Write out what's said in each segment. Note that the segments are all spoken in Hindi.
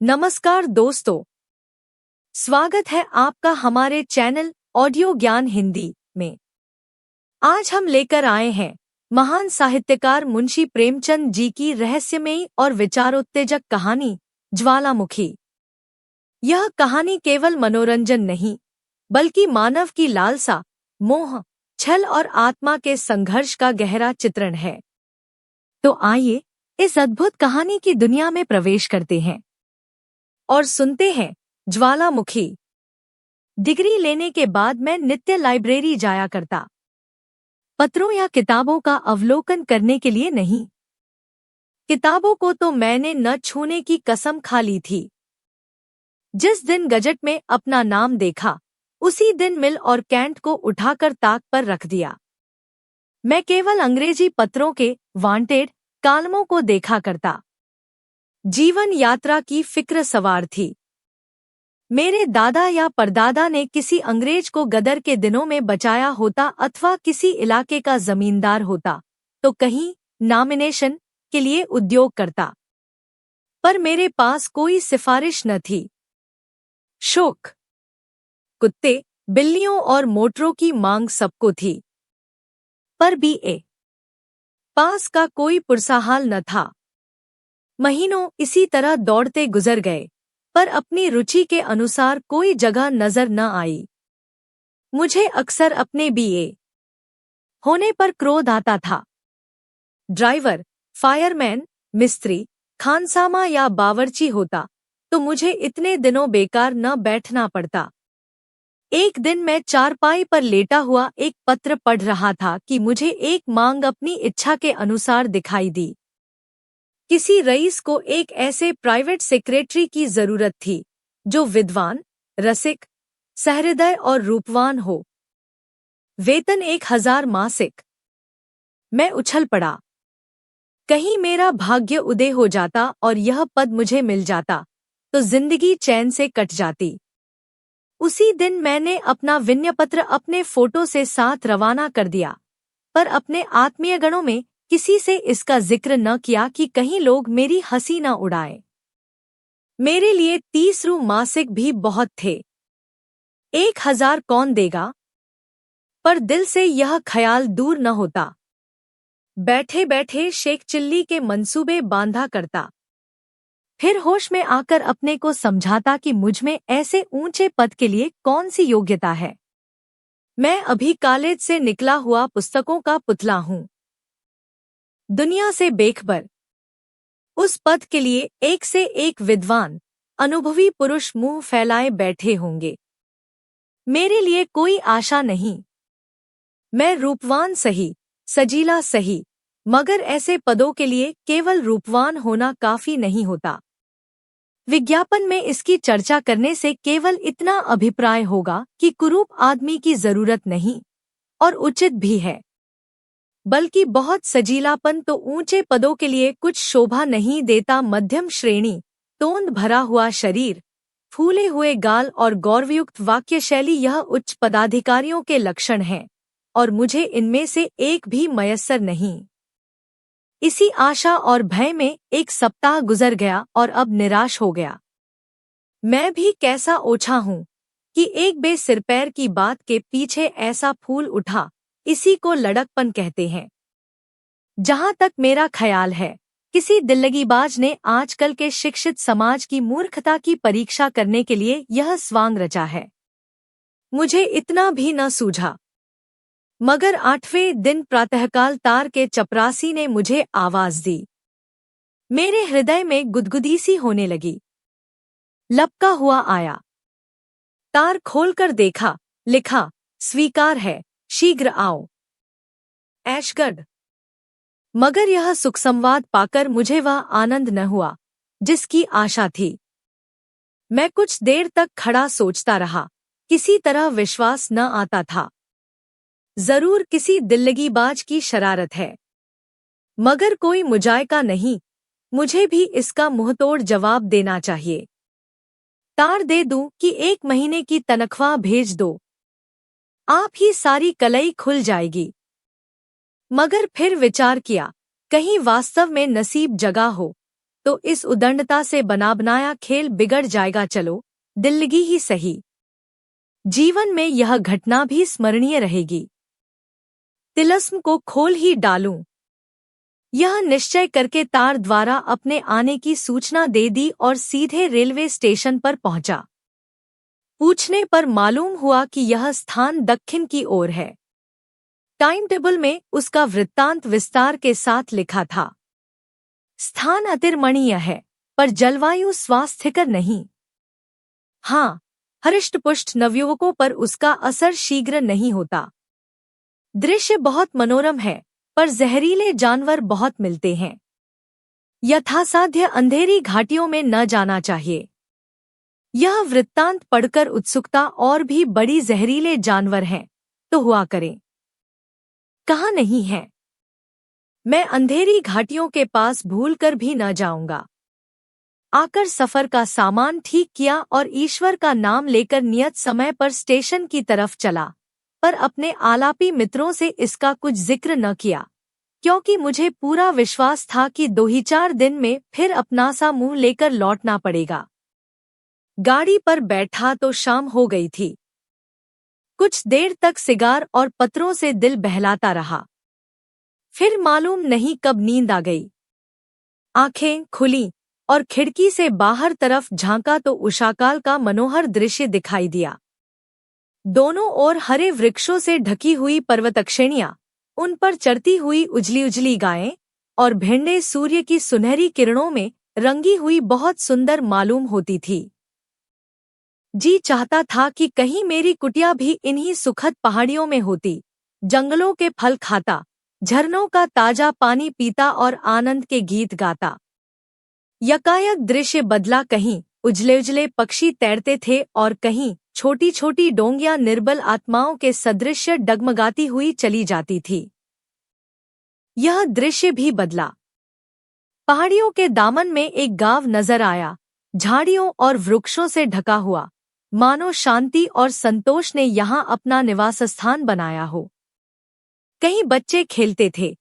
नमस्कार दोस्तों, स्वागत है आपका हमारे चैनल ऑडियो ज्ञान हिंदी में। आज हम लेकर आए हैं महान साहित्यकार मुंशी प्रेमचंद जी की रहस्यमयी और विचारोत्तेजक कहानी ज्वालामुखी। यह कहानी केवल मनोरंजन नहीं, बल्कि मानव की लालसा, मोह, छल और आत्मा के संघर्ष का गहरा चित्रण है। तो आइए इस अद्भुत कहानी की दुनिया में प्रवेश करते हैं और सुनते हैं ज्वालामुखी। डिग्री लेने के बाद मैं नित्य लाइब्रेरी जाया करता, पत्रों या किताबों का अवलोकन करने के लिए नहीं। किताबों को तो मैंने न छूने की कसम खा ली थी। जिस दिन गजट में अपना नाम देखा, उसी दिन मिल और कैंट को उठाकर ताक पर रख दिया। मैं केवल अंग्रेजी पत्रों के वांटेड कालमों को देखा करता। जीवन यात्रा की फिक्र सवार थी। मेरे दादा या परदादा ने किसी अंग्रेज को गदर के दिनों में बचाया होता अथवा किसी इलाके का जमींदार होता तो कहीं नॉमिनेशन के लिए उद्योग करता, पर मेरे पास कोई सिफारिश न थी। शौक, कुत्ते, बिल्लियों और मोटरों की मांग सबको थी, पर बीए पास का कोई पुरसाहाल न था। महीनों इसी तरह दौड़ते गुजर गए, पर अपनी रुचि के अनुसार कोई जगह नजर न आई। मुझे अक्सर अपने बीए होने पर क्रोध आता था। ड्राइवर, फायरमैन, मिस्त्री, खानसामा या बावर्ची होता तो मुझे इतने दिनों बेकार न बैठना पड़ता। एक दिन मैं चारपाई पर लेटा हुआ एक पत्र पढ़ रहा था कि मुझे एक मांग अपनी इच्छा के अनुसार दिखाई दी। किसी रईस को एक ऐसे प्राइवेट सेक्रेटरी की जरूरत थी जो विद्वान, रसिक, सहृदय और रूपवान हो। वेतन 1000 मासिक। मैं उछल पड़ा। कहीं मेरा भाग्य उदय हो जाता और यह पद मुझे मिल जाता तो जिंदगी चैन से कट जाती। उसी दिन मैंने अपना विज्ञापत्र अपने फोटो से साथ रवाना कर दिया, पर अपने आत्मीयगणों में किसी से इसका जिक्र न किया कि कहीं लोग मेरी हंसी न उड़ाएं। मेरे लिए 30 रू मासिक भी बहुत थे। 1000 कौन देगा? पर दिल से यह ख्याल दूर न होता। बैठे बैठे शेख चिल्ली के मंसूबे बांधा करता। फिर होश में आकर अपने को समझाता कि मुझमें ऐसे ऊंचे पद के लिए कौन सी योग्यता है। मैं अभी कॉलेज से निकला हुआ पुस्तकों का पुतला हूँ, दुनिया से बेखबर। उस पद के लिए एक से एक विद्वान, अनुभवी पुरुष मुंह फैलाए बैठे होंगे। मेरे लिए कोई आशा नहीं। मैं रूपवान सही, सजीला सही, मगर ऐसे पदों के लिए केवल रूपवान होना काफी नहीं होता। विज्ञापन में इसकी चर्चा करने से केवल इतना अभिप्राय होगा कि कुरूप आदमी की जरूरत नहीं, और उचित भी है, बल्कि बहुत सजीलापन तो ऊंचे पदों के लिए कुछ शोभा नहीं देता। मध्यम श्रेणी, तोंद भरा हुआ शरीर, फूले हुए गाल और गौरवयुक्त वाक्यशैली यह उच्च पदाधिकारियों के लक्षण हैं, और मुझे इनमें से एक भी मयस्सर नहीं। इसी आशा और भय में एक सप्ताह गुजर गया और अब निराश हो गया। मैं भी कैसा ओछा हूँ कि एक बे सिरपैर की बात के पीछे ऐसा फूल उठा। इसी को लड़कपन कहते हैं। जहां तक मेरा ख्याल है, किसी दिल्लगीबाज ने आजकल के शिक्षित समाज की मूर्खता की परीक्षा करने के लिए यह स्वांग रचा है। मुझे इतना भी न सूझा। मगर 8वें दिन प्रातःकाल तार के चपरासी ने मुझे आवाज दी। मेरे हृदय में गुदगुदी सी होने लगी। लपका हुआ आया। तार खोलकर देखा, लिखा, स्वीकार है, शीघ्र आओ, ऐशगढ़। मगर यह सुख संवाद पाकर मुझे वह आनंद न हुआ जिसकी आशा थी। मैं कुछ देर तक खड़ा सोचता रहा। किसी तरह विश्वास न आता था। जरूर किसी दिल्लगीबाज की शरारत है, मगर कोई मुजायका नहीं। मुझे भी इसका मुंहतोड़ जवाब देना चाहिए। तार दे दूं कि 1 महीने की तनख्वाह भेज दो, आप ही सारी कलई खुल जाएगी। मगर फिर विचार किया, कहीं वास्तव में नसीब जगा हो तो इस उदंडता से बना बनाया खेल बिगड़ जाएगा। चलो, दिल्लगी ही सही, जीवन में यह घटना भी स्मरणीय रहेगी। तिलस्म को खोल ही डालूं, यह निश्चय करके तार द्वारा अपने आने की सूचना दे दी और सीधे रेलवे स्टेशन पर पहुंचा। पूछने पर मालूम हुआ कि यह स्थान दक्षिण की ओर है। टाइम टेबल में उसका वृत्तांत विस्तार के साथ लिखा था। स्थान अतिरमणीय है, पर जलवायु स्वास्थ्यकर नहीं। हाँ, हृष्टपुष्ट नवयुवकों पर उसका असर शीघ्र नहीं होता। दृश्य बहुत मनोरम है, पर जहरीले जानवर बहुत मिलते हैं। यथासाध्य अंधेरी घाटियों में न जाना चाहिए। यह वृत्तांत पढ़कर उत्सुकता और भी बड़ी। जहरीले जानवर हैं तो हुआ करें, कहाँ नहीं है। मैं अंधेरी घाटियों के पास भूलकर भी न जाऊंगा। आकर सफर का सामान ठीक किया और ईश्वर का नाम लेकर नियत समय पर स्टेशन की तरफ चला, पर अपने आलापी मित्रों से इसका कुछ जिक्र न किया, क्योंकि मुझे पूरा विश्वास था कि 2-4 दिन में फिर अपना सा मुंह लेकर लौटना पड़ेगा। गाड़ी पर बैठा तो शाम हो गई थी। कुछ देर तक सिगार और पत्रों से दिल बहलाता रहा। फिर मालूम नहीं कब नींद आ गई। आंखें खुली और खिड़की से बाहर तरफ झांका तो उषाकाल का मनोहर दृश्य दिखाई दिया। दोनों ओर हरे वृक्षों से ढकी हुई पर्वतश्रेणियां, उन पर चढ़ती हुई उजली उजली गायें और भेड़ें सूर्य की सुनहरी किरणों में रंगी हुई बहुत सुंदर मालूम होती थी। जी चाहता था कि कहीं मेरी कुटिया भी इन्हीं सुखद पहाड़ियों में होती, जंगलों के फल खाता, झरनों का ताजा पानी पीता और आनंद के गीत गाता। यकायक दृश्य बदला। कहीं उजले उजले पक्षी तैरते थे और कहीं छोटी छोटी डोंगियां निर्बल आत्माओं के सदृश डगमगाती हुई चली जाती थी। यह दृश्य भी बदला। पहाड़ियों के दामन में एक गांव नजर आया, झाड़ियों और वृक्षों से ढका हुआ, मानो शांति और संतोष ने यहाँ अपना निवास स्थान बनाया हो। कहीं बच्चे खेलते थे,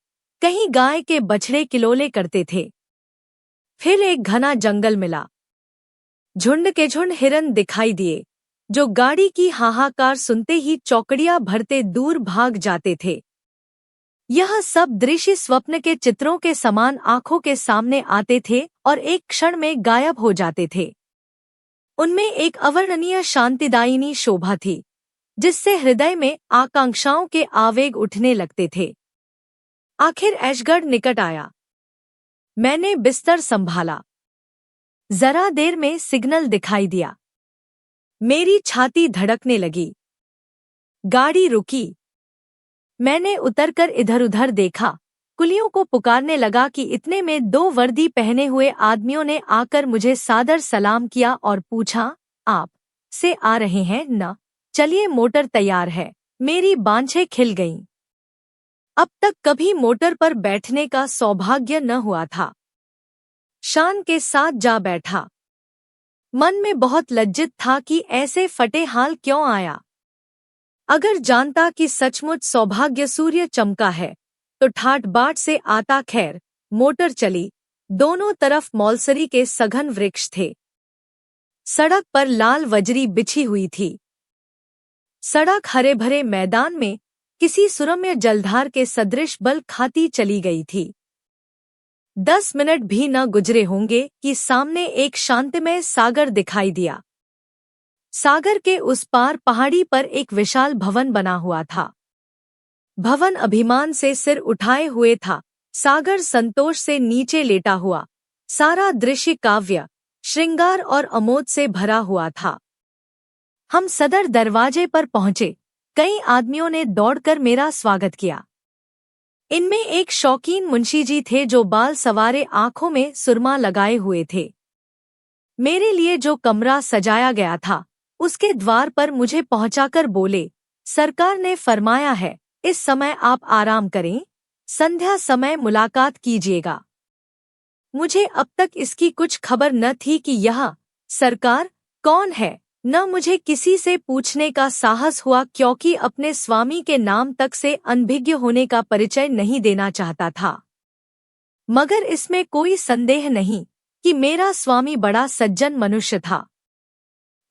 कहीं गाय के बछड़े किलोले करते थे। फिर एक घना जंगल मिला। झुंड के झुंड हिरन दिखाई दिए, जो गाड़ी की हाहाकार सुनते ही चौकड़ियां भरते दूर भाग जाते थे। यह सब दृश्य स्वप्न के चित्रों के समान आंखों के सामने आते थे और एक क्षण में गायब हो जाते थे। उनमें एक अवर्णनीय शांतिदायिनी शोभा थी, जिससे हृदय में आकांक्षाओं के आवेग उठने लगते थे। आखिर ऐशगढ़ निकट आया। मैंने बिस्तर संभाला। जरा देर में सिग्नल दिखाई दिया। मेरी छाती धड़कने लगी। गाड़ी रुकी। मैंने उतरकर इधर-उधर देखा। कुलियों को पुकारने लगा कि इतने में 2 वर्दी पहने हुए आदमियों ने आकर मुझे सादर सलाम किया और पूछा, आप से आ रहे हैं न? चलिए, मोटर तैयार है। मेरी बांछें खिल गईं। अब तक कभी मोटर पर बैठने का सौभाग्य न हुआ था। शान के साथ जा बैठा। मन में बहुत लज्जित था कि ऐसे फटे हाल क्यों आया। अगर जानता कि सचमुच सौभाग्य सूर्य चमका है तो ठाट बाट से आता। खैर, मोटर चली। दोनों तरफ मौलसरी के सघन वृक्ष थे। सड़क पर लाल वजरी बिछी हुई थी। सड़क हरे भरे मैदान में किसी सुरम्य जलधार के सदृश बल खाती चली गई थी। 10 मिनट भी न गुजरे होंगे कि सामने एक शांतिमय सागर दिखाई दिया। सागर के उस पार पहाड़ी पर एक विशाल भवन बना हुआ था। भवन अभिमान से सिर उठाए हुए था, सागर संतोष से नीचे लेटा हुआ। सारा दृश्य काव्य, श्रृंगार और अमोद से भरा हुआ था। हम सदर दरवाजे पर पहुंचे। कई आदमियों ने दौड़कर मेरा स्वागत किया। इनमें एक शौकीन मुंशी जी थे जो बाल सवारे आंखों में सुरमा लगाए हुए थे। मेरे लिए जो कमरा सजाया गया था उसके द्वार पर मुझे पहुंचाकर बोले, सरकार ने फरमाया है इस समय आप आराम करें, संध्या समय मुलाकात कीजिएगा। मुझे अब तक इसकी कुछ खबर न थी कि यह सरकार कौन है, न मुझे किसी से पूछने का साहस हुआ, क्योंकि अपने स्वामी के नाम तक से अनभिज्ञ होने का परिचय नहीं देना चाहता था। मगर इसमें कोई संदेह नहीं कि मेरा स्वामी बड़ा सज्जन मनुष्य था।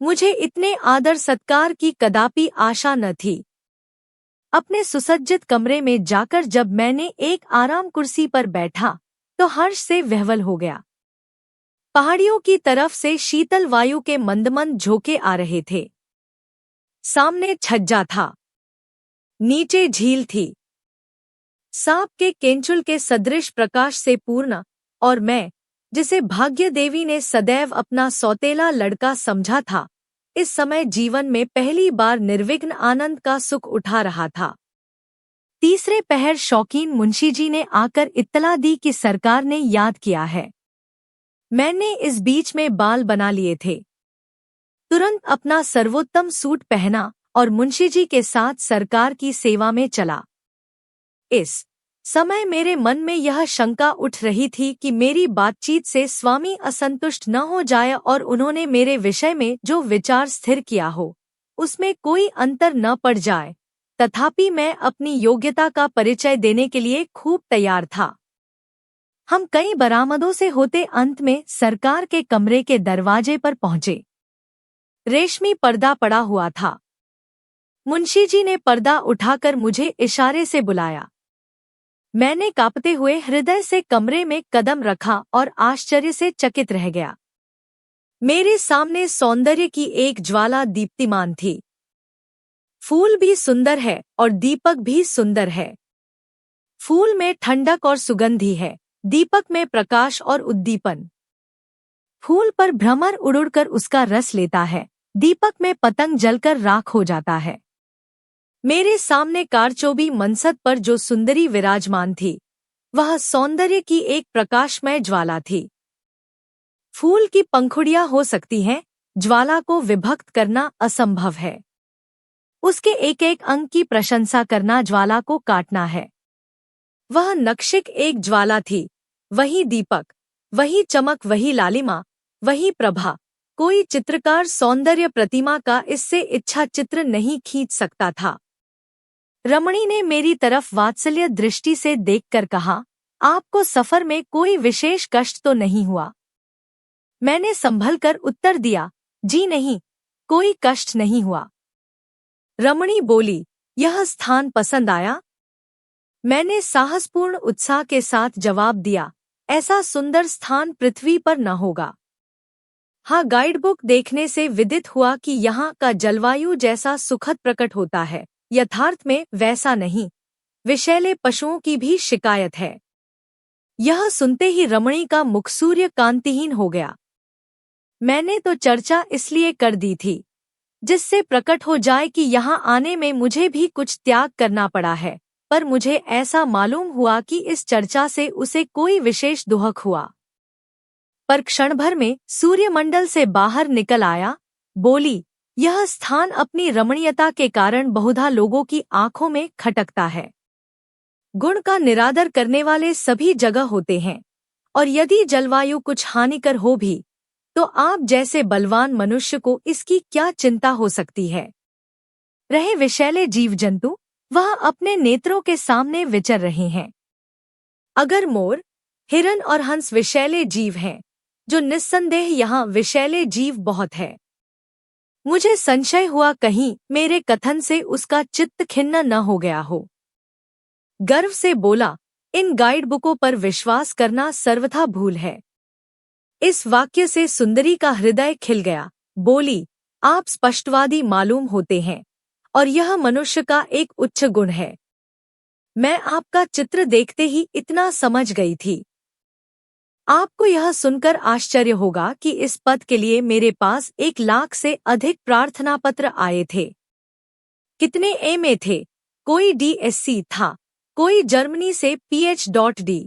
मुझे इतने आदर सत्कार की कदापि आशा न थी। अपने सुसज्जित कमरे में जाकर जब मैंने एक आराम कुर्सी पर बैठा तो हर्ष से विह्वल हो गया। पहाड़ियों की तरफ से शीतल वायु के मंद-मंद झोंके आ रहे थे। सामने छज्जा था, नीचे झील थी, सांप के केंचुल के सदृश प्रकाश से पूर्ण, और मैं, जिसे भाग्य देवी ने सदैव अपना सौतेला लड़का समझा था, इस समय जीवन में पहली बार निर्विघ्न आनंद का सुख उठा रहा था। तीसरे पहर शौकीन मुंशी जी ने आकर इत्तला दी कि सरकार ने याद किया है। मैंने इस बीच में बाल बना लिए थे। तुरंत अपना सर्वोत्तम सूट पहना और मुंशी जी के साथ सरकार की सेवा में चला। इस समय मेरे मन में यह शंका उठ रही थी कि मेरी बातचीत से स्वामी असंतुष्ट न हो जाए और उन्होंने मेरे विषय में जो विचार स्थिर किया हो उसमें कोई अंतर न पड़ जाए। तथापि मैं अपनी योग्यता का परिचय देने के लिए खूब तैयार था। हम कई बरामदों से होते अंत में सरकार के कमरे के दरवाजे पर पहुंचे। रेशमी पर्दा पड़ा हुआ था। मुंशी जी ने पर्दा उठाकर मुझे इशारे से बुलाया। मैंने कांपते हुए हृदय से कमरे में कदम रखा और आश्चर्य से चकित रह गया। मेरे सामने सौंदर्य की एक ज्वाला दीप्तिमान थी। फूल भी सुंदर है और दीपक भी सुंदर है। फूल में ठंडक और सुगंधी है, दीपक में प्रकाश और उद्दीपन। फूल पर भ्रमर उड़कर उसका रस लेता है, दीपक में पतंग जलकर राख हो जाता है। मेरे सामने कारचोबी मनसद पर जो सुंदरी विराजमान थी, वह सौंदर्य की एक प्रकाशमय ज्वाला थी। फूल की पंखुड़ियां हो सकती हैं, ज्वाला को विभक्त करना असंभव है। उसके एक एक अंग की प्रशंसा करना ज्वाला को काटना है। वह नक्शिक एक ज्वाला थी, वही दीपक, वही चमक, वही लालिमा, वही प्रभा। कोई चित्रकार सौंदर्य प्रतिमा का इससे इच्छा चित्र नहीं खींच सकता था। रमणी ने मेरी तरफ वात्सल्य दृष्टि से देखकर कहा, आपको सफर में कोई विशेष कष्ट तो नहीं हुआ? मैंने संभलकर उत्तर दिया, जी नहीं, कोई कष्ट नहीं हुआ। रमणी बोली, यह स्थान पसंद आया? मैंने साहसपूर्ण उत्साह के साथ जवाब दिया, ऐसा सुंदर स्थान पृथ्वी पर न होगा। हाँ, गाइडबुक देखने से विदित हुआ कि यहाँ का जलवायु जैसा सुखद प्रकट होता है, यथार्थ में वैसा नहीं। विषैले पशुओं की भी शिकायत है। यह सुनते ही रमणी का मुख सूर्य कांतिहीन हो गया। मैंने तो चर्चा इसलिए कर दी थी जिससे प्रकट हो जाए कि यहाँ आने में मुझे भी कुछ त्याग करना पड़ा है, पर मुझे ऐसा मालूम हुआ कि इस चर्चा से उसे कोई विशेष दुहक हुआ। पर क्षण भर में सूर्यमंडल से बाहर निकल आया, बोली, यह स्थान अपनी रमणीयता के कारण बहुधा लोगों की आंखों में खटकता है। गुण का निरादर करने वाले सभी जगह होते हैं, और यदि जलवायु कुछ हानिकर हो भी तो आप जैसे बलवान मनुष्य को इसकी क्या चिंता हो सकती है। रहे विषैले जीव जंतु, वह अपने नेत्रों के सामने विचर रहे हैं। अगर मोर, हिरन और हंस विषैले जीव हैं, जो निस्संदेह यहाँ विषैले जीव बहुत है। मुझे संशय हुआ कहीं मेरे कथन से उसका चित्त खिन्न न हो गया हो। गर्व से बोला, इन गाइडबुकों पर विश्वास करना सर्वथा भूल है। इस वाक्य से सुंदरी का हृदय खिल गया। बोली, आप स्पष्टवादी मालूम होते हैं, और यह मनुष्य का एक उच्च गुण है। मैं आपका चित्र देखते ही इतना समझ गई थी। आपको यह सुनकर आश्चर्य होगा कि इस पद के लिए मेरे पास 1 लाख से अधिक प्रार्थना पत्र आए थे। कितने एमए थे, कोई डीएससी था, कोई जर्मनी से PhD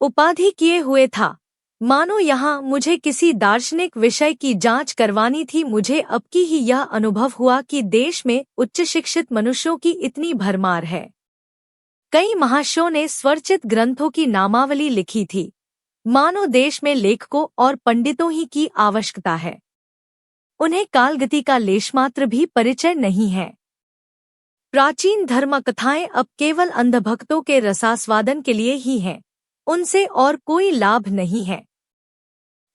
उपाधि किए हुए था। मानो यहाँ मुझे किसी दार्शनिक विषय की जांच करवानी थी। मुझे अब की ही यह अनुभव हुआ कि देश में उच्च शिक्षित मनुष्यों की इतनी भरमार है। कई महाशयों ने स्वरचित ग्रंथों की नामावली लिखी थी। मानो देश में लेखकों और पंडितों ही की आवश्यकता है। उन्हें कालगति का लेशमात्र भी परिचय नहीं है। प्राचीन धर्मकथाएं अब केवल अंधभक्तों के रसास्वादन के लिए ही हैं, उनसे और कोई लाभ नहीं है।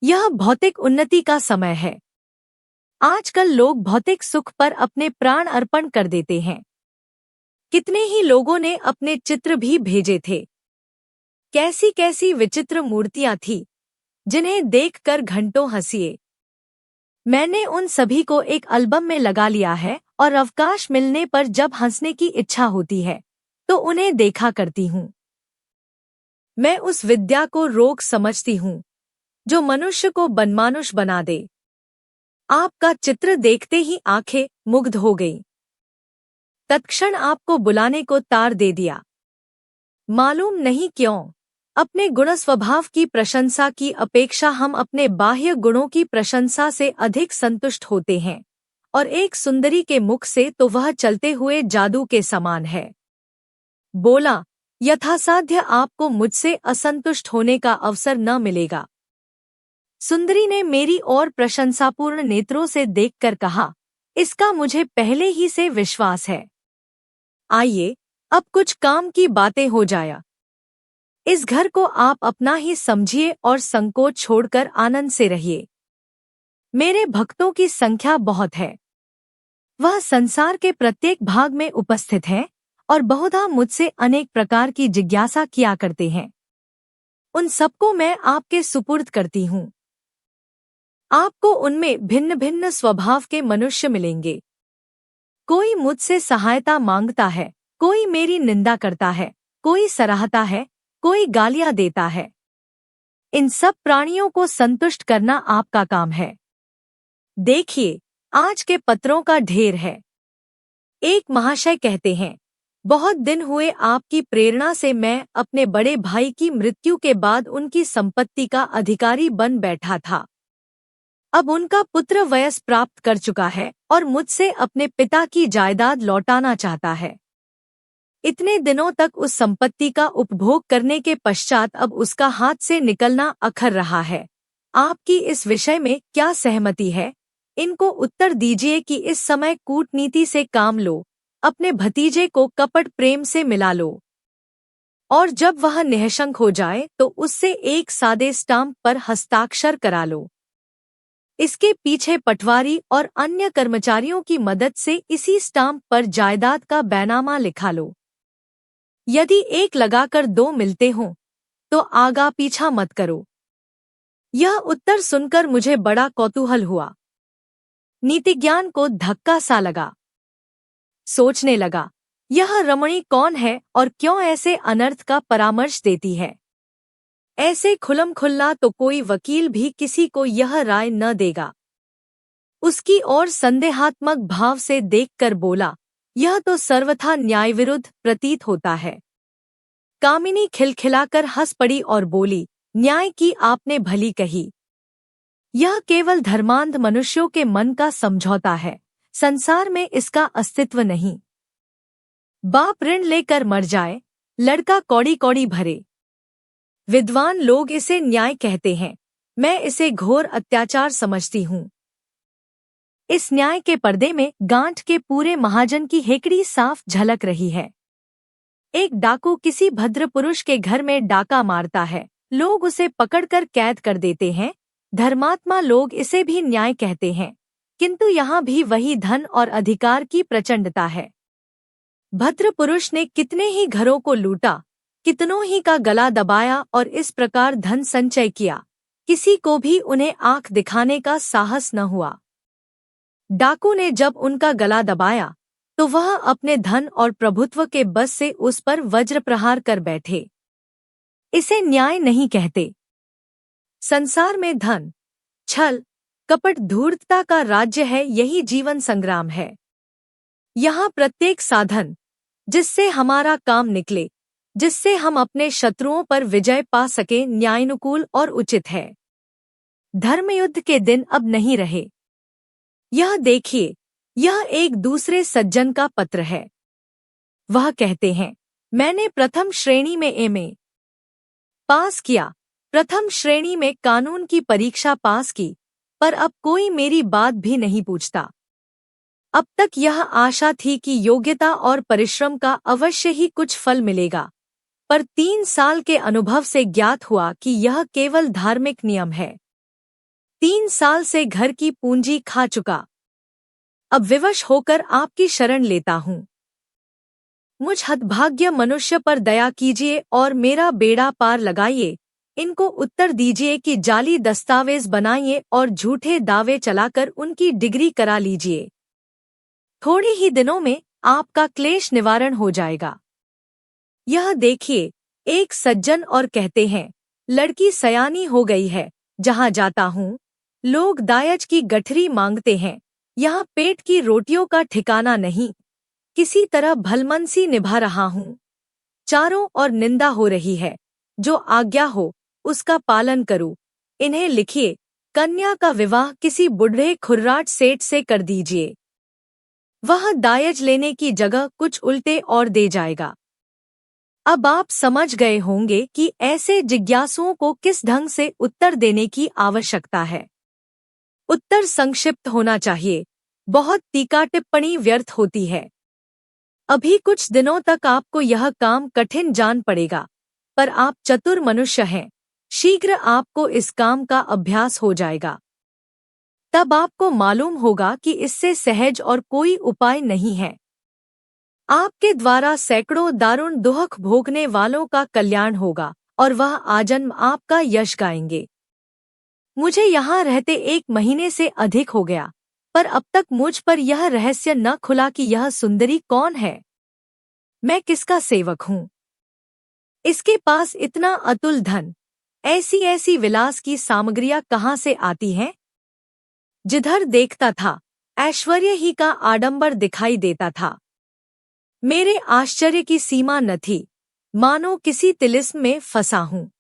यह भौतिक उन्नति का समय है। आजकल लोग भौतिक सुख पर अपने प्राण अर्पण कर देते हैं। कितने ही लोगों ने अपने चित्र भी भेजे थे। कैसी कैसी विचित्र मूर्तियां थीं, जिन्हें देखकर घंटों हंसिए। मैंने उन सभी को एक एल्बम में लगा लिया है और अवकाश मिलने पर जब हंसने की इच्छा होती है तो उन्हें देखा करती हूँ। मैं उस विद्या को रोग समझती हूँ जो मनुष्य को बनमानुष बना दे। आपका चित्र देखते ही आंखें मुग्ध हो गईं। तत्क्षण आपको बुलाने को तार दे दिया। मालूम नहीं क्यों, अपने गुण स्वभाव की प्रशंसा की अपेक्षा हम अपने बाह्य गुणों की प्रशंसा से अधिक संतुष्ट होते हैं, और एक सुंदरी के मुख से तो वह चलते हुए जादू के समान है। बोला, यथासाध्य आपको मुझसे असंतुष्ट होने का अवसर न मिलेगा। सुंदरी ने मेरी ओर प्रशंसापूर्ण नेत्रों से देखकर कहा, इसका मुझे पहले ही से विश्वास है। आइए, अब कुछ काम की बातें हो जाया। इस घर को आप अपना ही समझिए और संकोच छोड़कर आनंद से रहिए। मेरे भक्तों की संख्या बहुत है। वह संसार के प्रत्येक भाग में उपस्थित हैं और बहुधा मुझसे अनेक प्रकार की जिज्ञासा किया करते हैं। उन सबको मैं आपके सुपुर्द करती हूँ। आपको उनमें भिन्न भिन्न स्वभाव के मनुष्य मिलेंगे। कोई मुझसे सहायता मांगता है, कोई मेरी निंदा करता है, कोई सराहता है, कोई गालियां देता है। इन सब प्राणियों को संतुष्ट करना आपका काम है। देखिए, आज के पत्रों का ढेर है। एक महाशय कहते हैं, बहुत दिन हुए आपकी प्रेरणा से मैं अपने बड़े भाई की मृत्यु के बाद उनकी संपत्ति का अधिकारी बन बैठा था। अब उनका पुत्र वयस प्राप्त कर चुका है और मुझसे अपने पिता की जायदाद लौटाना चाहता है। इतने दिनों तक उस संपत्ति का उपभोग करने के पश्चात अब उसका हाथ से निकलना अखर रहा है। आपकी इस विषय में क्या सहमति है? इनको उत्तर दीजिए कि इस समय कूटनीति से काम लो, अपने भतीजे को कपट प्रेम से मिला लो, और जब वह निःशंक हो जाए तो उससे एक सादे स्टाम्प पर हस्ताक्षर करा लो। इसके पीछे पटवारी और अन्य कर्मचारियों की मदद से इसी स्टाम्प पर जायदाद का बैनामा लिखा लो। यदि एक लगाकर दो मिलते हों तो आगा पीछा मत करो। यह उत्तर सुनकर मुझे बड़ा कौतूहल हुआ। नीतिज्ञान को धक्का सा लगा। सोचने लगा, यह रमणी कौन है और क्यों ऐसे अनर्थ का परामर्श देती है? ऐसे खुल्लम खुल्ला तो कोई वकील भी किसी को यह राय न देगा। उसकी ओर संदेहात्मक भाव से देखकर बोला, यह तो सर्वथा न्यायविरुद्ध प्रतीत होता है। कामिनी खिलखिलाकर हंस पड़ी और बोली, न्याय की आपने भली कही। यह केवल धर्मांध मनुष्यों के मन का समझौता है, संसार में इसका अस्तित्व नहीं। बाप ऋण लेकर मर जाए, लड़का कौड़ी कौड़ी भरे। विद्वान लोग इसे न्याय कहते हैं, मैं इसे घोर अत्याचार समझती हूँ। इस न्याय के पर्दे में गांठ के पूरे महाजन की हेकड़ी साफ झलक रही है। एक डाकू किसी भद्र पुरुष के घर में डाका मारता है, लोग उसे पकड़कर कैद कर देते हैं। धर्मात्मा लोग इसे भी न्याय कहते हैं, किंतु यहाँ भी वही धन और अधिकार की प्रचंडता है। भद्र पुरुष ने कितने ही घरों को लूटा, कितनों ही का गला दबाया और इस प्रकार धन संचय किया, किसी को भी उन्हें आंख दिखाने का साहस न हुआ। डाकू ने जब उनका गला दबाया तो वह अपने धन और प्रभुत्व के बस से उस पर वज्र प्रहार कर बैठे। इसे न्याय नहीं कहते। संसार में धन, छल, कपट, धूर्तता का राज्य है। यही जीवन संग्राम है। यहाँ प्रत्येक साधन जिससे हमारा काम निकले, जिससे हम अपने शत्रुओं पर विजय पा सके, न्यायानुकूल और उचित है। धर्मयुद्ध के दिन अब नहीं रहे। यह देखिए, यह एक दूसरे सज्जन का पत्र है। वह कहते हैं, मैंने प्रथम श्रेणी में एमए पास किया, प्रथम श्रेणी में कानून की परीक्षा पास की, पर अब कोई मेरी बात भी नहीं पूछता। अब तक यह आशा थी कि योग्यता और परिश्रम का अवश्य ही कुछ फल मिलेगा, पर 3 साल के अनुभव से ज्ञात हुआ कि यह केवल धार्मिक नियम है। 3 साल से घर की पूंजी खा चुका। अब विवश होकर आपकी शरण लेता हूँ। मुझ हतभाग्य मनुष्य पर दया कीजिए और मेरा बेड़ा पार लगाइए। इनको उत्तर दीजिए कि जाली दस्तावेज बनाइए और झूठे दावे चलाकर उनकी डिग्री करा लीजिए। थोड़े ही दिनों में आपका क्लेश निवारण हो जाएगा। यह देखिए, एक सज्जन और कहते हैं, लड़की सयानी हो गई है। जहाँ जाता हूँ, लोग दायज की गठरी मांगते हैं। यहाँ पेट की रोटियों का ठिकाना नहीं। किसी तरह भलमनसी निभा रहा हूँ। चारों ओर निंदा हो रही है। जो आज्ञा हो उसका पालन करूँ। इन्हें लिखिए, कन्या का विवाह किसी बुढ़े खुर्राट सेठ से कर दीजिए। वह दायज लेने की जगह कुछ उल्टे और दे जाएगा। अब आप समझ गए होंगे कि ऐसे जिज्ञासुओं को किस ढंग से उत्तर देने की आवश्यकता है। उत्तर संक्षिप्त होना चाहिए। बहुत तीखा टिप्पणी व्यर्थ होती है। अभी कुछ दिनों तक आपको यह काम कठिन जान पड़ेगा, पर आप चतुर मनुष्य हैं। शीघ्र आपको इस काम का अभ्यास हो जाएगा। तब आपको मालूम होगा कि इससे सहज और कोई उपाय नहीं है। आपके द्वारा सैकड़ों दारुण दुख भोगने वालों का कल्याण होगा और वह आजन्म आपका यश गाएंगे। मुझे यहाँ रहते 1 महीने से अधिक हो गया, पर अब तक मुझ पर यह रहस्य न खुला कि यह सुंदरी कौन है। मैं किसका सेवक हूँ? इसके पास इतना अतुल धन, ऐसी ऐसी विलास की सामग्रियां कहाँ से आती हैं? जिधर देखता था, ऐश्वर्य ही का आडंबर दिखाई देता था। मेरे आश्चर्य की सीमा न थी, मानो किसी तिलिस्म में फंसा हूँ।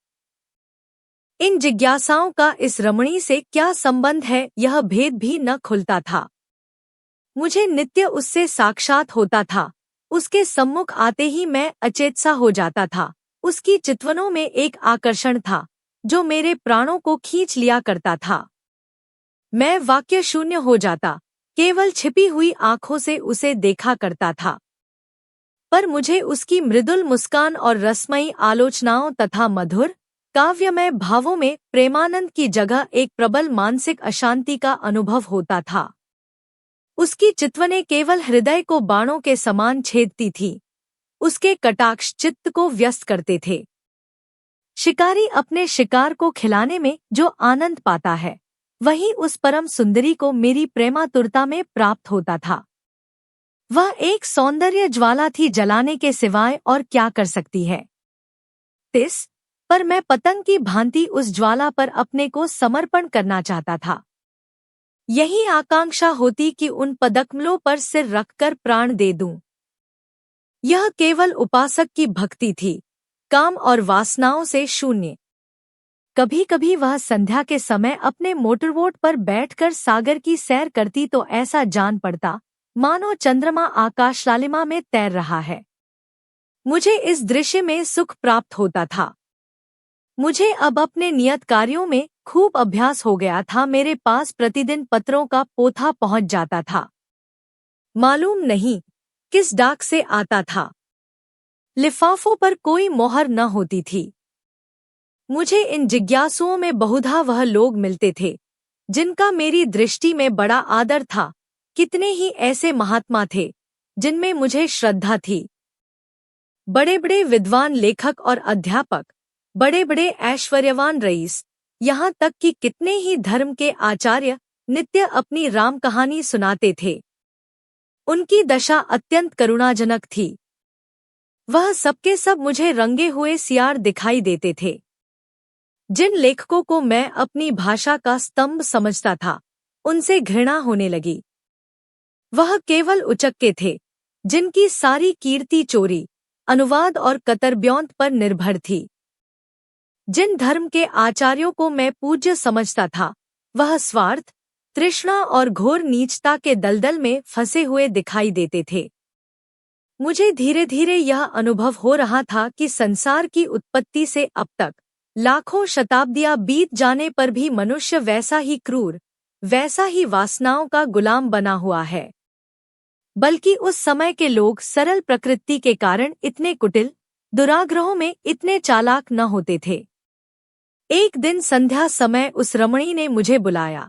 इन जिज्ञासाओं का इस रमणी से क्या संबंध है, यह भेद भी न खुलता था। मुझे नित्य उससे साक्षात होता था। उसके सम्मुख आते ही मैं अचेत सा हो जाता था। उसकी चितवनों में एक आकर्षण था जो मेरे प्राणों को खींच लिया करता था। मैं वाक्य शून्य हो जाता, केवल छिपी हुई आंखों से उसे देखा करता था। पर मुझे उसकी मृदुल मुस्कान और रसमयी आलोचनाओं तथा मधुर काव्यमय भावों में प्रेमानंद की जगह एक प्रबल मानसिक अशांति का अनुभव होता था। उसकी चितवनें केवल हृदय को बाणों के समान छेदती थी। उसके कटाक्ष चित्त को व्यस्त करते थे। शिकारी अपने शिकार को खिलाने में जो आनंद पाता है, वही उस परम सुंदरी को मेरी प्रेमातुरता में प्राप्त होता था। वह एक सौंदर्य ज्वाला थी, जलाने के सिवाय और क्या कर सकती है। पर मैं पतंग की भांति उस ज्वाला पर अपने को समर्पण करना चाहता था। यही आकांक्षा होती कि उन पदकमलों पर सिर रखकर प्राण दे दूं। यह केवल उपासक की भक्ति थी, काम और वासनाओं से शून्य। कभी कभी वह संध्या के समय अपने मोटरबोट पर बैठकर सागर की सैर करती तो ऐसा जान पड़ता मानो चंद्रमा आकाश लालिमा में तैर रहा है। मुझे इस दृश्य में सुख प्राप्त होता था। मुझे अब अपने नियत कार्यों में खूब अभ्यास हो गया था। मेरे पास प्रतिदिन पत्रों का पोथा पहुंच जाता था। मालूम नहीं किस डाक से आता था। लिफाफों पर कोई मोहर न होती थी। मुझे इन जिज्ञासुओं में बहुधा वह लोग मिलते थे जिनका मेरी दृष्टि में बड़ा आदर था। कितने ही ऐसे महात्मा थे जिनमें मुझे श्रद्धा थी। बड़े बड़े विद्वान लेखक और अध्यापक, बड़े बड़े ऐश्वर्यवान रईस, यहाँ तक कि कितने ही धर्म के आचार्य नित्य अपनी राम कहानी सुनाते थे। उनकी दशा अत्यंत करुणाजनक थी। वह सबके सब मुझे रंगे हुए सियार दिखाई देते थे। जिन लेखकों को मैं अपनी भाषा का स्तंभ समझता था, उनसे घृणा होने लगी। वह केवल उचक्के थे जिनकी सारी कीर्ति चोरी, अनुवाद और कतरब्यौंत पर निर्भर थी। जिन धर्म के आचार्यों को मैं पूज्य समझता था, वह स्वार्थ, तृष्णा और घोर नीचता के दलदल में फंसे हुए दिखाई देते थे। मुझे धीरे धीरे यह अनुभव हो रहा था कि संसार की उत्पत्ति से अब तक लाखों शताब्दियां बीत जाने पर भी मनुष्य वैसा ही क्रूर, वैसा ही वासनाओं का गुलाम बना हुआ है। बल्कि उस समय के लोग सरल प्रकृति के कारण इतने कुटिल, दुराग्रहों में इतने चालाक न होते थे। एक दिन संध्या समय उस रमणी ने मुझे बुलाया।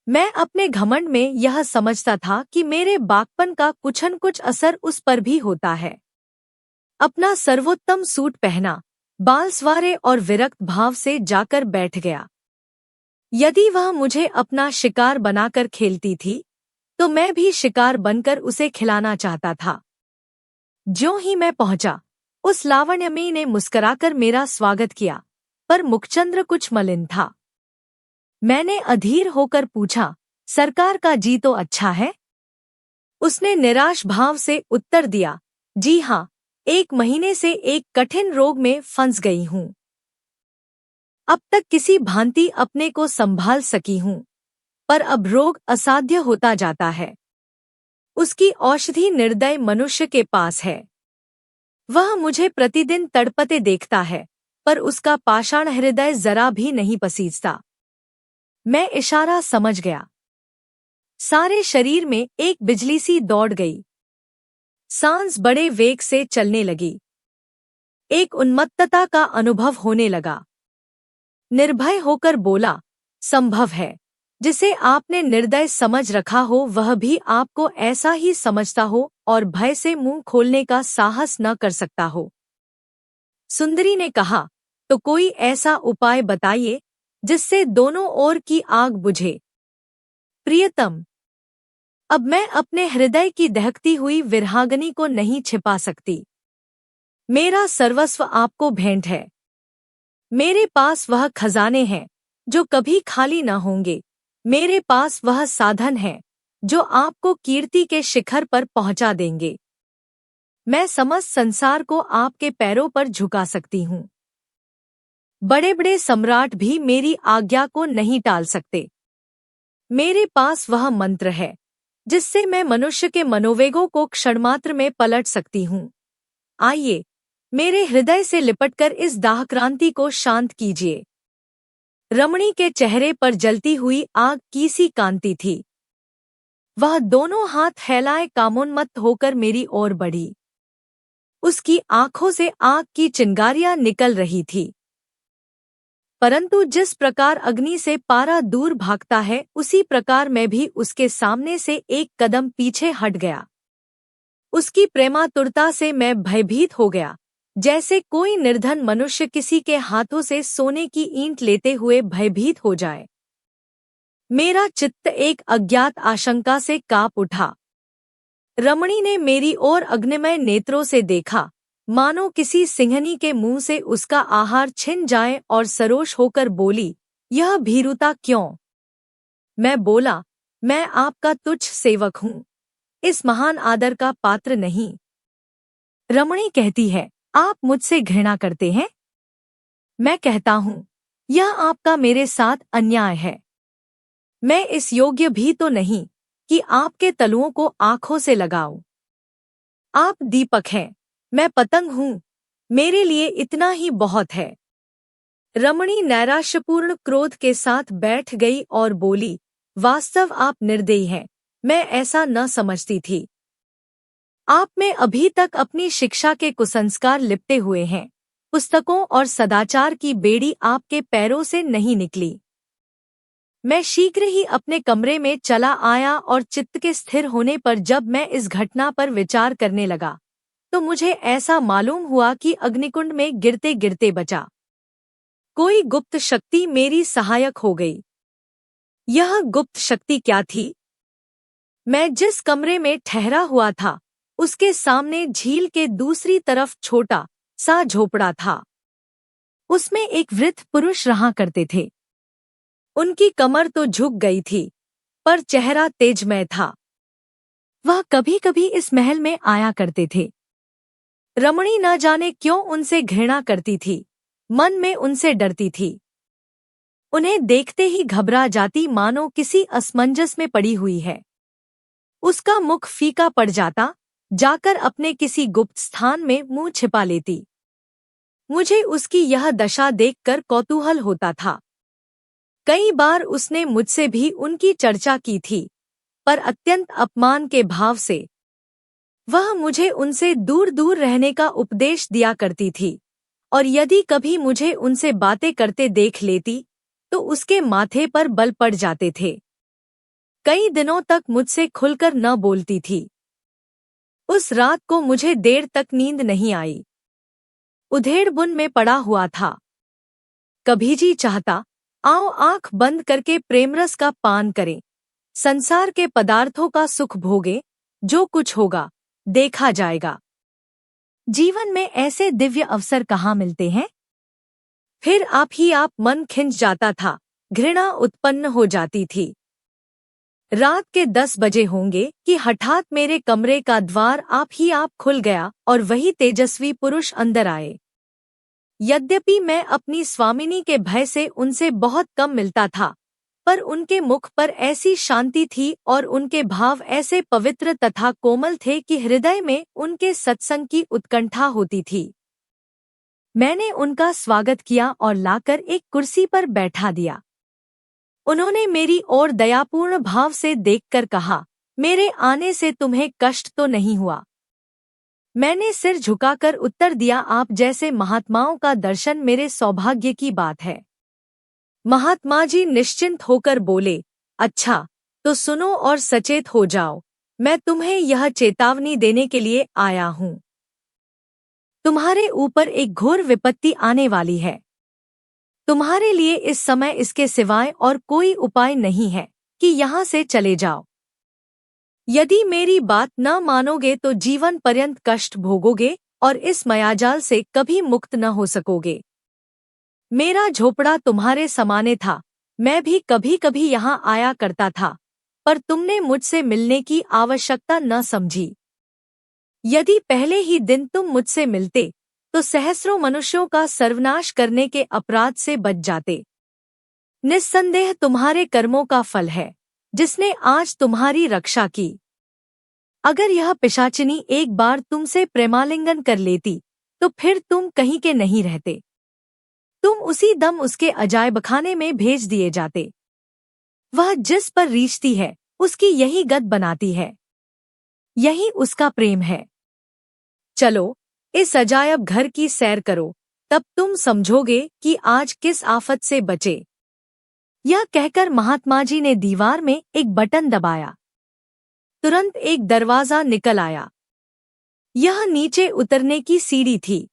मैं अपने घमंड में यह समझता था कि मेरे बागपन का कुछन कुछ असर उस पर भी होता है। अपना सर्वोत्तम सूट पहना, बाल संवारे और विरक्त भाव से जाकर बैठ गया। यदि वह मुझे अपना शिकार बनाकर खेलती थी, तो मैं भी शिकार बनकर उसे खिलाना चाहता था। ज्यों ही मैं पहुंचा, उस लावण्यमयी ने मुस्कुराकर मेरा स्वागत किया, पर मुखचंद्र कुछ मलिन था। मैंने अधीर होकर पूछा, सरकार का जी तो अच्छा है? उसने निराश भाव से उत्तर दिया, जी हाँ, 1 महीने से एक कठिन रोग में फंस गई हूँ। अब तक किसी भांति अपने को संभाल सकी हूँ, पर अब रोग असाध्य होता जाता है। उसकी औषधि निर्दय मनुष्य के पास है। वह मुझे प्रतिदिन तड़पते देखता है, पर उसका पाषाण हृदय जरा भी नहीं पसीजता। मैं इशारा समझ गया। सारे शरीर में एक बिजली सी दौड़ गई। सांस बड़े वेग से चलने लगी। एक उन्मत्तता का अनुभव होने लगा। निर्भय होकर बोला, संभव है, जिसे आपने निर्दय समझ रखा हो वह भी आपको ऐसा ही समझता हो और भय से मुंह खोलने का साहस न कर सकता हो। सुंदरी ने कहा, तो कोई ऐसा उपाय बताइए जिससे दोनों ओर की आग बुझे। प्रियतम, अब मैं अपने हृदय की दहकती हुई विरहाग्नि को नहीं छिपा सकती। मेरा सर्वस्व आपको भेंट है। मेरे पास वह खजाने हैं जो कभी खाली न होंगे। मेरे पास वह साधन है जो आपको कीर्ति के शिखर पर पहुंचा देंगे। मैं समस्त संसार को आपके पैरों पर झुका सकती हूँ। बड़े बड़े सम्राट भी मेरी आज्ञा को नहीं टाल सकते। मेरे पास वह मंत्र है जिससे मैं मनुष्य के मनोवेगों को क्षणमात्र में पलट सकती हूँ। आइए, मेरे हृदय से लिपटकर इस दाहक्रांति को शांत कीजिए। रमणी के चेहरे पर जलती हुई आग की सी कांति थी। वह दोनों हाथ फैलाए कामोन्मत्त होकर मेरी ओर बढ़ी। उसकी आंखों से आग की चिंगारियां निकल रही थी। परंतु जिस प्रकार अग्नि से पारा दूर भागता है, उसी प्रकार मैं भी उसके सामने से एक कदम पीछे हट गया। उसकी प्रेमातुरता से मैं भयभीत हो गया, जैसे कोई निर्धन मनुष्य किसी के हाथों से सोने की ईंट लेते हुए भयभीत हो जाए। मेरा चित्त एक अज्ञात आशंका से कांप उठा। रमणी ने मेरी ओर अग्निमय नेत्रों से देखा, मानो किसी सिंहनी के मुंह से उसका आहार छिन जाए, और सरोष होकर बोली, यह भीरुता क्यों? मैं बोला, मैं आपका तुच्छ सेवक हूँ, इस महान आदर का पात्र नहीं। रमणी कहती है, आप मुझसे घृणा करते हैं? मैं कहता हूँ, यह आपका मेरे साथ अन्याय है। मैं इस योग्य भी तो नहीं कि आपके तलुओं को आंखों से लगाऊं। आप दीपक हैं, मैं पतंग हूँ, मेरे लिए इतना ही बहुत है। रमणी नैराश्यपूर्ण क्रोध के साथ बैठ गई और बोली, वास्तव आप निर्दयी हैं, मैं ऐसा न समझती थी। आप में अभी तक अपनी शिक्षा के कुसंस्कार लिपटे हुए हैं। पुस्तकों और सदाचार की बेड़ी आपके पैरों से नहीं निकली। मैं शीघ्र ही अपने कमरे में चला आया और चित्त के स्थिर होने पर जब मैं इस घटना पर विचार करने लगा, तो मुझे ऐसा मालूम हुआ कि अग्निकुंड में गिरते गिरते बचा। कोई गुप्त शक्ति मेरी सहायक हो गई। यह गुप्त शक्ति क्या थी? मैं जिस कमरे में ठहरा हुआ था, उसके सामने झील के दूसरी तरफ छोटा सा झोपड़ा था। उसमें एक वृद्ध पुरुष रहा करते थे। उनकी कमर तो झुक गई थी, पर चेहरा तेजमय था। वह कभी कभी इस महल में आया करते थे। रमणी न जाने क्यों उनसे घृणा करती थी, मन में उनसे डरती थी। उन्हें देखते ही घबरा जाती, मानो किसी असमंजस में पड़ी हुई है। उसका मुख फीका पड़ जाता, जाकर अपने किसी गुप्त स्थान में मुंह छिपा लेती। मुझे उसकी यह दशा देखकर कौतूहल होता था। कई बार उसने मुझसे भी उनकी चर्चा की थी, पर अत्यंत अपमान के भाव से। वह मुझे उनसे दूर दूर रहने का उपदेश दिया करती थी और यदि कभी मुझे उनसे बातें करते देख लेती तो उसके माथे पर बल पड़ जाते थे। कई दिनों तक मुझसे खुलकर न बोलती थी। उस रात को मुझे देर तक नींद नहीं आई। उधेड़बुन में पड़ा हुआ था। कभी जी चाहता, आओ आंख बंद करके प्रेमरस का पान करें, संसार के पदार्थों का सुख भोगे, जो कुछ होगा देखा जाएगा। जीवन में ऐसे दिव्य अवसर कहाँ मिलते हैं? फिर आप मन खिंच जाता था, घृणा उत्पन्न हो जाती थी। रात के 10 बजे होंगे कि हठात मेरे कमरे का द्वार आप खुल गया और वही तेजस्वी पुरुष अंदर आए। यद्यपि मैं अपनी स्वामिनी के भय से उनसे बहुत कम मिलता था, पर उनके मुख पर ऐसी शांति थी और उनके भाव ऐसे पवित्र तथा कोमल थे कि हृदय में उनके सत्संग की उत्कंठा होती थी। मैंने उनका स्वागत किया और लाकर एक कुर्सी पर बैठा दिया। उन्होंने मेरी ओर दयापूर्ण भाव से देखकर कहा, मेरे आने से तुम्हें कष्ट तो नहीं हुआ? मैंने सिर झुकाकर उत्तर दिया, आप जैसे महात्माओं का दर्शन मेरे सौभाग्य की बात है। महात्मा जी निश्चिंत होकर बोले, अच्छा तो सुनो और सचेत हो जाओ। मैं तुम्हें यह चेतावनी देने के लिए आया हूँ। तुम्हारे ऊपर एक घोर विपत्ति आने वाली है। तुम्हारे लिए इस समय इसके सिवाय और कोई उपाय नहीं है कि यहाँ से चले जाओ। यदि मेरी बात न मानोगे तो जीवन पर्यंत कष्ट भोगोगे और इस मायाजाल से कभी मुक्त न हो सकोगे। मेरा झोपड़ा तुम्हारे समाने था, मैं भी कभी कभी यहाँ आया करता था, पर तुमने मुझसे मिलने की आवश्यकता न समझी। यदि पहले ही दिन तुम मुझसे मिलते तो सहस्रों मनुष्यों का सर्वनाश करने के अपराध से बच जाते। निस्संदेह तुम्हारे कर्मों का फल है, जिसने आज तुम्हारी रक्षा की। अगर यह पिशाचिनी एक बार तुमसे प्रेमालिंगन कर लेती तो फिर तुम कहीं के नहीं रहते। तुम उसी दम उसके अजायबखाने में भेज दिए जाते। वह जिस पर रीछती है उसकी यही गत बनाती है, यही उसका प्रेम है। चलो इस अजायब घर की सैर करो, तब तुम समझोगे कि आज किस आफत से बचे। यह कहकर महात्मा जी ने दीवार में एक बटन दबाया। तुरंत एक दरवाजा निकल आया। यह नीचे उतरने की सीढ़ी थी।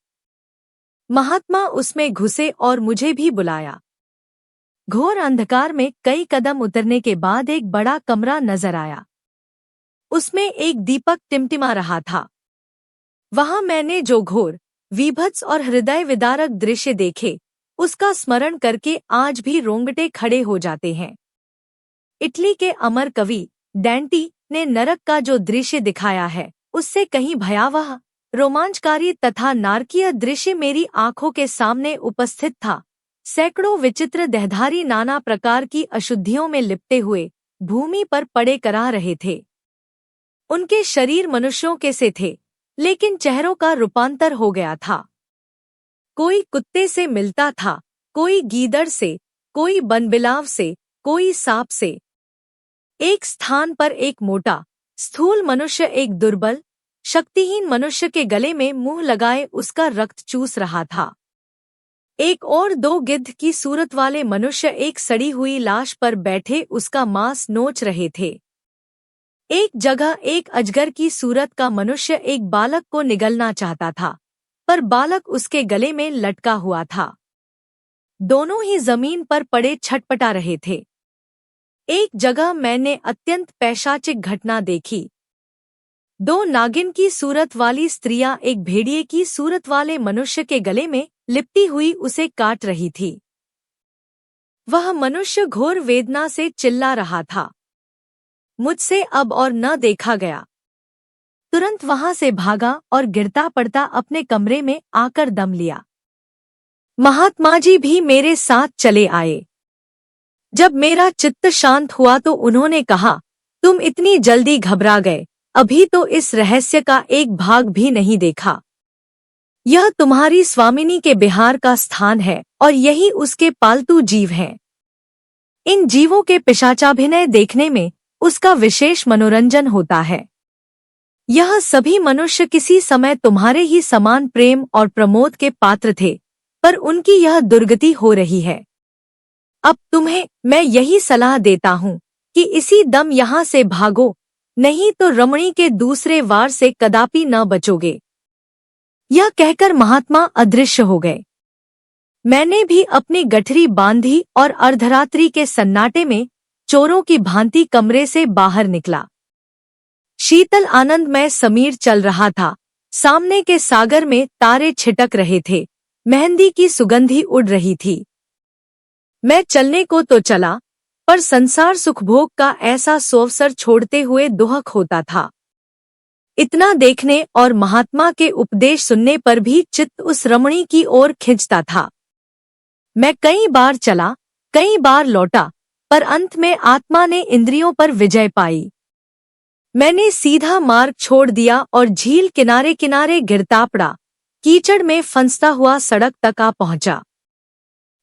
महात्मा उसमें घुसे और मुझे भी बुलाया। घोर अंधकार में कई कदम उतरने के बाद एक बड़ा कमरा नजर आया। उसमें एक दीपक टिमटिमा रहा था। वहां मैंने जो घोर, वीभत्स और हृदय विदारक दृश्य देखे, उसका स्मरण करके आज भी रोंगटे खड़े हो जाते हैं। इटली के अमर कवि डैंटी ने नरक का जो दृश्य दिखाया है, उससे कहीं भयावह, रोमांचकारी तथा नारकीय दृश्य मेरी आंखों के सामने उपस्थित था। सैकड़ों विचित्र देहधारी नाना प्रकार की अशुद्धियों में लिपटे हुए भूमि पर पड़े करा रहे थे। उनके शरीर मनुष्यों के से थे, लेकिन चेहरों का रूपांतर हो गया था। कोई कुत्ते से मिलता था, कोई गीदड़ से, कोई बनबिलाव से, कोई सांप से। एक स्थान पर एक मोटा, स्थूल मनुष्य एक दुर्बल, शक्तिहीन मनुष्य के गले में मुंह लगाए उसका रक्त चूस रहा था। एक और दो गिद्ध की सूरत वाले मनुष्य एक सड़ी हुई लाश पर बैठे उसका मांस नोच रहे थे। एक जगह एक अजगर की सूरत का मनुष्य एक बालक को निगलना चाहता था, पर बालक उसके गले में लटका हुआ था। दोनों ही जमीन पर पड़े छटपटा रहे थे। एक जगह मैंने अत्यंत पैशाचिक घटना देखी। दो नागिन की सूरत वाली स्त्रियां एक भेड़िए की सूरत वाले मनुष्य के गले में लिपटी हुई उसे काट रही थी। वह मनुष्य घोर वेदना से चिल्ला रहा था। मुझसे अब और न देखा गया। तुरंत वहां से भागा और गिरता पड़ता अपने कमरे में आकर दम लिया। महात्मा जी भी मेरे साथ चले आए। जब मेरा चित्त शांत हुआ तो उन्होंने कहा, तुम इतनी जल्दी घबरा गए, अभी तो इस रहस्य का एक भाग भी नहीं देखा। यह तुम्हारी स्वामिनी के बिहार का स्थान है और यही उसके पालतू जीव हैं। इन जीवों के पिशाचाभिनय देखने में उसका विशेष मनोरंजन होता है। यह सभी मनुष्य किसी समय तुम्हारे ही समान प्रेम और प्रमोद के पात्र थे, पर उनकी यह दुर्गति हो रही है। अब तुम्हें मैं यही सलाह देता हूँ कि इसी दम यहाँ से भागो, नहीं तो रमणी के दूसरे वार से कदापि न बचोगे। यह कहकर महात्मा अदृश्य हो गए। मैंने भी अपनी गठरी बांधी और अर्धरात्रि के सन्नाटे में चोरों की भांति कमरे से बाहर निकला। शीतल आनंदमय समीर चल रहा था, सामने के सागर में तारे छिटक रहे थे, मेहंदी की सुगंधी उड़ रही थी। मैं चलने को तो चला, पर संसार सुखभोग का ऐसा सोअवसर छोड़ते हुए दुहक होता था। इतना देखने और महात्मा के उपदेश सुनने पर भी चित्त उस रमणी की ओर खिंचता था। मैं कई बार चला, कई बार लौटा, पर अंत में आत्मा ने इंद्रियों पर विजय पाई। मैंने सीधा मार्ग छोड़ दिया और झील किनारे किनारे गिरता पड़ा, कीचड़ में फंसता हुआ सड़क तक आ पहुंचा।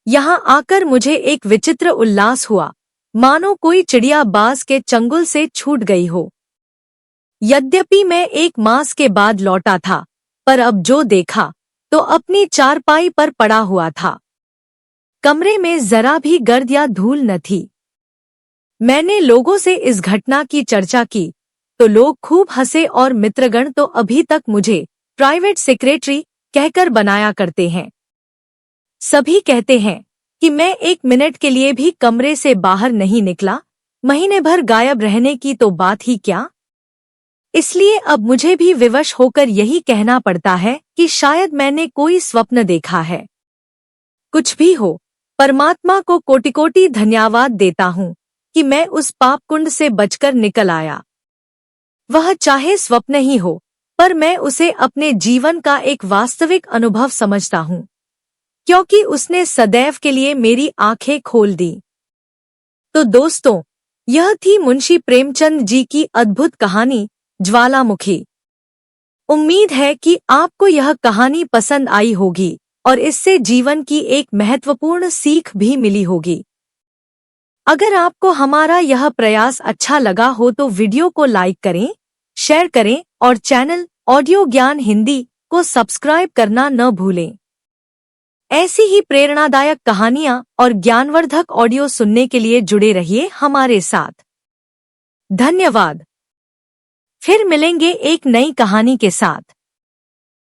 यहाँ आकर मुझे एक विचित्र उल्लास हुआ, मानो कोई चिड़िया बाज के चंगुल से छूट गई हो। यद्यपि मैं एक मास के बाद लौटा था, पर अब जो देखा तो अपनी चारपाई पर पड़ा हुआ था। कमरे में जरा भी गर्द या धूल न थी। मैंने लोगों से इस घटना की चर्चा की तो लोग खूब हंसे और मित्रगण तो अभी तक मुझे प्राइवेट सेक्रेटरी कहकर बनाया करते हैं। सभी कहते हैं कि मैं 1 मिनट के लिए भी कमरे से बाहर नहीं निकला, महीने भर गायब रहने की तो बात ही क्या। इसलिए अब मुझे भी विवश होकर यही कहना पड़ता है कि शायद मैंने कोई स्वप्न देखा है। कुछ भी हो, परमात्मा को कोटि कोटि धन्यवाद देता हूँ कि मैं उस पापकुंड से बचकर निकल आया। वह चाहे स्वप्न ही हो, पर मैं उसे अपने जीवन का एक वास्तविक अनुभव समझता हूँ, क्योंकि उसने सदैव के लिए मेरी आंखें खोल दी। तो दोस्तों, यह थी मुंशी प्रेमचंद जी की अद्भुत कहानी ज्वालामुखी। उम्मीद है कि आपको यह कहानी पसंद आई होगी और इससे जीवन की एक महत्वपूर्ण सीख भी मिली होगी। अगर आपको हमारा यह प्रयास अच्छा लगा हो तो वीडियो को लाइक करें, शेयर करें और चैनल ऑडियो ज्ञान हिंदी को सब्सक्राइब करना न भूलें। ऐसी ही प्रेरणादायक कहानियां और ज्ञानवर्धक ऑडियो सुनने के लिए जुड़े रहिए हमारे साथ। धन्यवाद। फिर मिलेंगे एक नई कहानी के साथ।